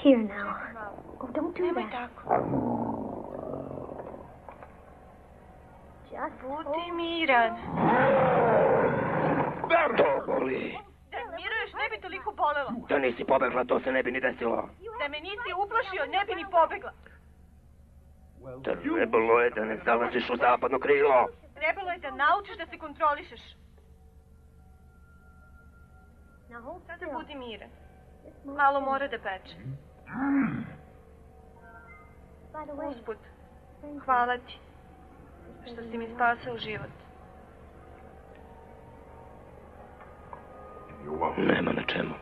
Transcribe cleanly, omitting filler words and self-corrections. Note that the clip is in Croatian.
Here now. Oh, don't do Nemoj that. tako. Budi miran. To boli. Da miruješ, ne bi toliko bolela. Da nisi pobegla, to se ne bi ni desilo. Da me nisi uplašio, ne bi ni pobegla. Trebalo je da ne zalaziš u zapadno krilo. Trebalo je da naučiš da se kontrolišeš. Sada budi miran. Malo mora da peče. Usput, hvala ti što si mi spasao život. Nema na čemu.